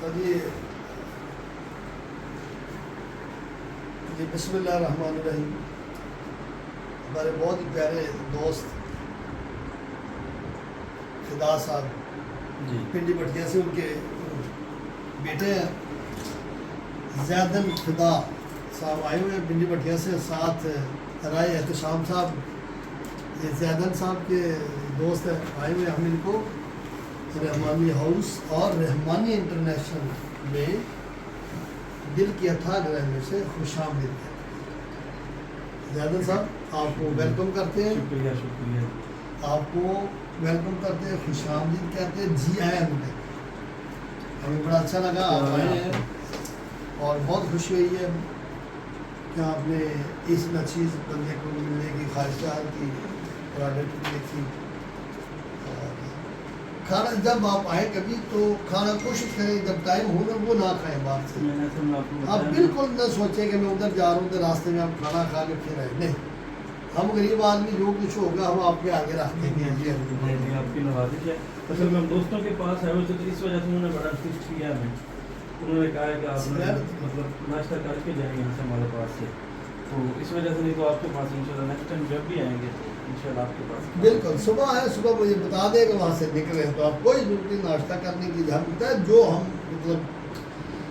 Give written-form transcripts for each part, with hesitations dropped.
جی بسم اللہ الرحمن الرحیم. ہمارے بہت ہی پیارے دوست فدا صاحب پنڈی بٹیا سے، ان کے بیٹے ہیں زیدن فدا صاحب آئے ہوئے ہیں پنڈی بٹیا سے، ساتھ رائے احتشام صاحب، یہ زیدن صاحب کے دوست ہیں، آئے ہوئے. ہم ان کو رحمانی ہاؤس اور رحمانی انٹرنیشنل میں دل کی اتھا گرہ میں سے خوش آمدید ہے. زیدن صاحب آپ کو ویلکم کرتے ہیں. شکریہ شکریہ. آپ کو ویلکم کرتے ہیں، خوش آمدید کہتے ہیں، جی آئیں ہمیں. ہمیں بڑا اچھا لگا آپ آئے ہیں اور بہت خوشی ہوئی ہے کہ آپ نے اس نچیز بندے کو ملنے کی خواہشات کی، پروڈکٹ دیکھی. اور کھانا جب آپ آئے کبھی تو کھانا کوشش کریں جب ٹائم ہو نا وہ نہ کھائیں باہر سے. آپ بالکل نہ سوچیں کہ میں ادھر جا رہا ہوں تو راستے میں آپ کھانا کھا کے پھر آئے. نہیں، ہم غریب آدمی جو کچھ ہوگا ہم آپ کے آگے رکھ دیں گے. آپ کی نوازش ہے. اصل میں دوستوں کے پاس ہے وہ، تو اس وجہ سے انہوں نے بڑا انسسٹ کیا ہمیں. انہوں نے کہا ہے کہ آپ مطلب ناشتہ کر کے جائیں گے ہمارے پاس سے، تو اس وجہ سے. نہیں تو آپ کے پاس انشاءاللہ نیکسٹ ٹائم جب بھی آئیں گے انشاءاللہ آپ کے پاس. بالکل صبح ہے، صبح مجھے بتا دیں کہ وہاں سے نکلے تو آپ کوئی ضرورت نہیں ناشتہ کرنے کی. ہم بتائیں جو ہم مطلب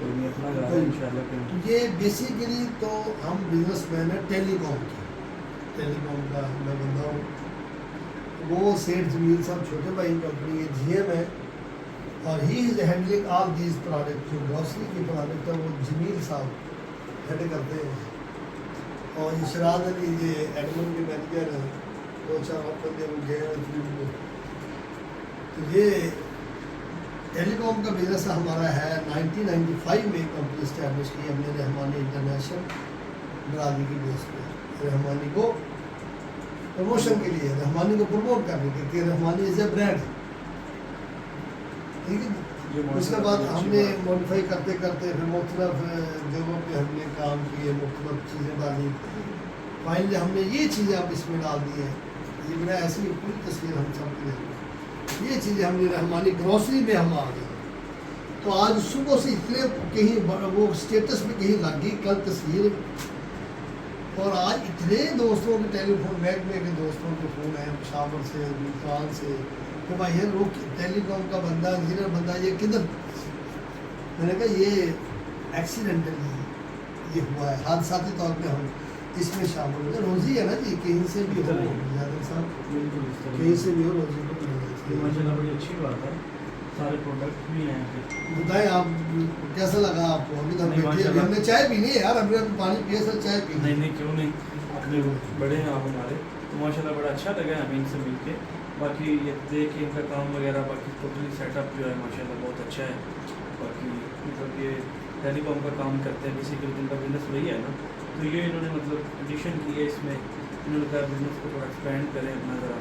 اپنا انشاءاللہ. یہ بیسیکلی تو ہم بزنس مین ہیں ٹیلی کام کی، ٹیلی کام کا میں بندہ ہوں. وہ سیٹھ جمیل صاحب چھوٹے بھائی کمپنی ہے جی ایم ہے، اور he is handling all these product. جو گروسری کی پروڈکٹ ہے وہ جمیل صاحب ہینڈل کرتے ہیں. اور اشراق علی یہ ایڈمن کے مینیجر ہیں، دو چار بندے وہ گئے ہیں فیلڈ میں. تو یہ ٹیلی کام کا بزنس ہمارا ہے. 1995 میں کمپنی اسٹیبلش کی ہم نے رحمانی انٹرنیشنل برادری کی بیس پہ، رحمانی کو پروموشن کے لیے، رحمانی کو پروموٹ کرنے کے لیے. رحمانی از اے برانڈ، ٹھیک ہے. اس کے بعد ہم نے موڈیفائی کرتے کرتے پھر مختلف جگہوں پہ ہم نے کام کیے، مختلف چیزیں ڈالی. فائنلی ہم نے یہ چیزیں اب اس میں ڈال دی ہیں. یہ میرا ایسی پوری تصویر ہم سب کے لیے یہ چیزیں ہم نے رحمانی گروسری میں ہم آ گئے. تو آج صبح سے اتنے کہیں وہ اسٹیٹس میں کہیں لگ گئی کل تصویر، اور آج اتنے دوستوں کے ٹیلی فون محکمے کے دوستوں کے فون آئے پشاور سے، ملتان سے، کہ بھائی یہ لوگ ٹیلی کام کا بندہ، انجینئر بندہ، یہ کدھر. میں نے کہا یہ ایکسیڈنٹلی یہ ہوا ہے، حادثاتی طور پہ ہم اس میں شامل ہوتے. روزی ہے نا جی، کہیں سے بھی ہو زیادہ صاحب، کہیں سے بھی ہو روزی کو ماشاءاللہ بڑی اچھی بات ہے. سارے پروڈکٹ بھی ہیں. بتائیں آپ کیسا لگا آپ کو؟ ہم نے چائے پینی ہے یار، ہم نے پانی پیے سر چائے پی. نہیں کیوں نہیں، اپنے بڑے ہیں آپ ہمارے، تو ماشاءاللہ بڑا اچھا لگا ہمیں ان سے مل کے. باقی یہ دیکھ کے ان کا کام وغیرہ، باقی ٹوٹلی سیٹ اپ جو ہے ماشاءاللہ بہت اچھا ہے. باقی مطلب یہ ٹیلی کام کا کام کرتے ہیں، بیسیکلی ان کا بزنس وہی ہے نا. تو یہ انہوں نے مطلب ایڈیشن کی ہے اس میں. انہوں نے کہا بزنس کو تھوڑا ایکسپینڈ کریں اپنا ذرا.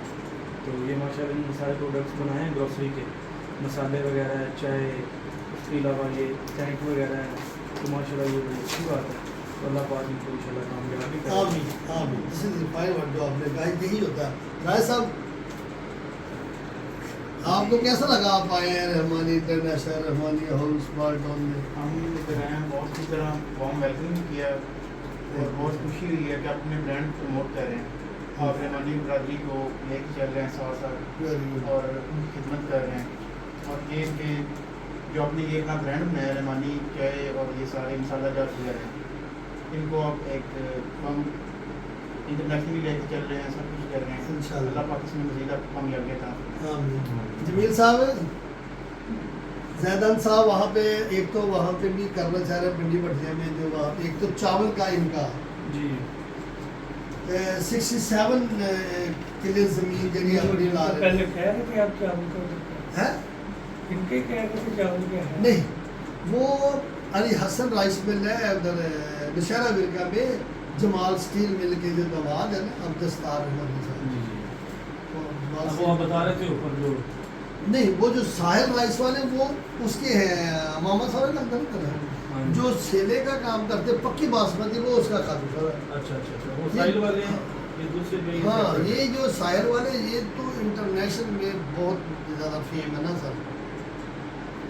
تو یہ ماشاءاللہ انہوں نے سارے پروڈکٹس بنائے ہیں گروسری کے، مسالے وغیرہ ہے، چائے، اس کے علاوہ یہ ٹینک وغیرہ ہے. تو ماشاءاللہ یہ بڑی اچھی بات ہے. اللہ پاک ان کو انشاءاللہ کامیابی کرے. آمین آمین. دس از دی فائنل ورڈ جو آپ نے کہا، یہی ہوتا ہے. رائے صاحب آپ کو کیسا لگا؟ آپ آئے ہیں رحمانی انٹرنیشنل، رحمانی ہاؤس بار ٹاؤن میں. ہم ادھر آئے ہیں، بہت کی طرح وارم ویلکم کیا اور بہت خوشی ہوئی ہے کہ اپنے برانڈ پروموٹ کر رہے ہیں اور رحمانی برادری کو لے کے چل رہے ہیں ساتھ ساتھ اور خدمت کر رہے ہیں. اور یہ کہ جو اپنے یہ اپنا برانڈ بنایا رحمانی چائے اور یہ سارے مسالہ جات وغیرہ ہیں، ان کو اب ایک ہم انٹرنیشنلی لے کے چل رہے ہیں، سب کچھ کر رہے ہیں. انشاءاللہ اللہ پاک اس میں مزید کامیابی عطا. جمیل صاحب، زیدن صاحب وہاں پہ ایک تو وہاں پہ بھی کرنا چاہ رہے ہیں پنڈی بٹیا میں، جو وہاں پہ ایک تو چاول کا ان کا جی 67 کلے زمین جنی اپنی لا رہے پہلے کہہ رہے تھے آپ چاول کا ہیں. ان کے کہہ رہے تھے چاول کیا ہے؟ نہیں، وہ علی حسن رائس مل ہے ادھر نشہرہ ورکا میں، جمال اسٹیل مل کے جو نواد ہے نا، اب دستار رحمانی صاحب. وہ آپ بتا رہے تھے اوپر جو نہیں، وہ جو ساحل رائس والے وہ اس کے ہیں محمد صاحب کا اندر جو سیلے کا کام کرتے پکی باسمتی، وہ اس کا خاتم ہے. اچھا وہ ساحل والے ہیں یہ دوسرے جو ہاں، یہ جو ساحل والے یہ تو انٹرنیشنل میں بہت زیادہ فیم ہے نا سر.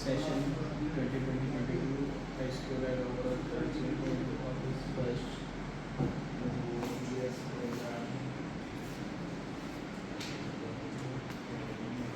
Session 2022 high school and overall curriculum of this first years program.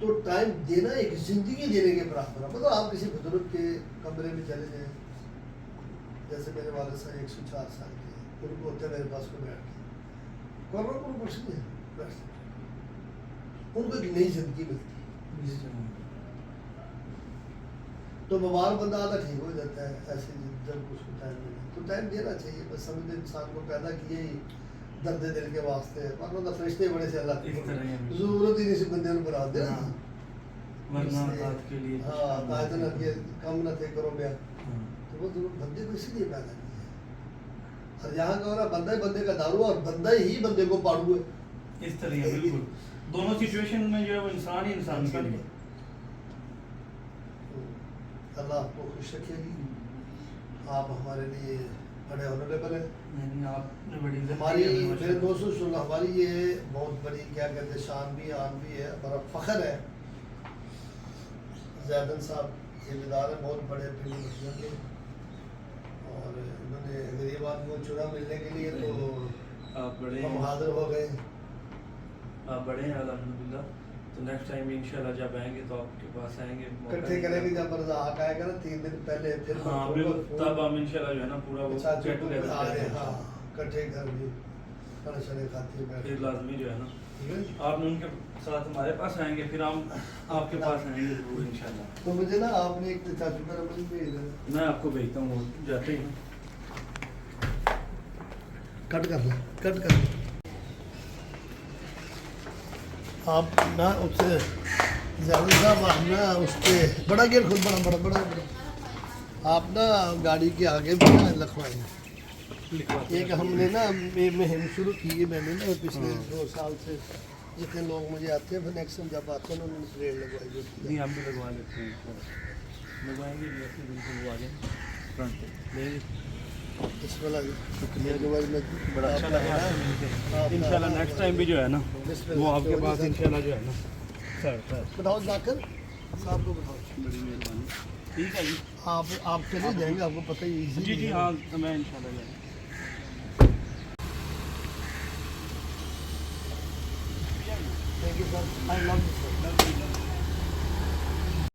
تو ٹائم دینا ایک زندگی دینے کے برابر ہے. مطلب آپ کسی بزرگ کے کمرے میں چلے جائیں, جیسے میرے والد صاحب 104 سال کے ہیں, ان کو ہوتے میرے پاس کو بیٹھ کے کورونا کو کچھ نہیں ہے, بیٹھ سکتے, ان کو ایک نئی زندگی ملتی ہے. تو بیمار بندہ آدھا ٹھیک ہو جاتا ہے ایسے جب اس کو ٹائم ملے تو ٹائم دینا چاہیے. بس سمجھے انسان کو پیدا کیے ہی درد دل کے واسطے, ورنہ فرشتے بڑے سے اللہ اس طرح ہی ضرورت ہی نہیں سی بندے کو بنا دے. ورنہ ذات کے لیے ہاں قائد نہ کہ کم نہ تھے کرو بیا, تو وہ ضرور بندے کو اسی لیے پیدا کیا ہے. اور یہاں کا ہو بندہ ہی بندے کا دارو اور بندہ ہی بندے کو پاڑو ہے. اس طرح ہے بالکل. دونوں سچویشن میں جو ہے وہ انسان ہی انسان کے لیے. اللہ آپ کو خوش رکھے گی. آپ ہمارے لیے بڑے آنریبل ہیں. یعنی آپ نے بڑی ہماری میرے دوستوں سن, ہماری یہ بہت بڑی کیا کہتے ہیں شان بھی آن بھی ہے, بڑا فخر ہے. زیدن صاحب یہ ادارے بہت بڑے پنڈی مسلم کے, اور انہوں نے غریب آدمی کو چنا ملنے کے لیے تو آپ بڑے ہم حاضر ہو گئے. آپ بڑے ہیں الحمدللہ. تو نیکسٹ ٹائم انشاءاللہ جب آئیں گے تو آپ کے پاس آئیں گے, اکٹھے کریں گے جب رزاق آئے گا نا 3 دن پہلے, پھر ہاں بالکل, تب ہم انشاءاللہ جو ہے نا پورا وہ چاچو گیٹ کو ٹوگیدر آ رہے کریں ہیں. گے. ہاں اکٹھے گھر بھی کھانا شانے کھاتے ہیں پھر لازمی جو ہے نا ٹھیک ہے. آپ ان کے ساتھ ہمارے پاس آئیں گے, پھر ہم آپ کے پاس آئیں گے ضرور انشاءاللہ. تو مجھے نا آپ نے ایک چاچو کا نمبر بھیج دیا, میں آپ کو بھیجتا ہوں, وہ جاتے ہیں. کٹ کر لیں, کٹ کر لیں. آپ نا اس سے زیادہ صاحب آپ نا اس کے بڑا گیٹ خود بڑا بڑا بڑا بڑا آپ نا گاڑی کے آگے بھی نا لکھوائیں. ایک ہم نے نا مہم شروع کی ہے, میں نے نا پچھلے 2 سال سے جتنے لوگ مجھے آتے ہیں, پھر نیکسٹ ٹائم جب آتے ہیں نا انہوں نے پلیٹ لگوائی ہوتی نہیں, ہم بھی لگوا لیتے ہیں, لگوائیں گے بالکل. وہ آ جائیں فرنٹ پہ لیں گے. اس والا شکریہ جو میں بڑا اچھا لگا انشاءاللہ. نیکسٹ ٹائم بھی جو ہے نا وہ آپ کے پاس انشاءاللہ جو ہے نا سر بتاؤ جا کر صاحب کو بتاؤ. بڑی مہربانی. ٹھیک ہے جی, آپ چلے جائیں گے, آپ کو پتہ ہی جی جی ہاں, میں انشاءاللہ جو ہے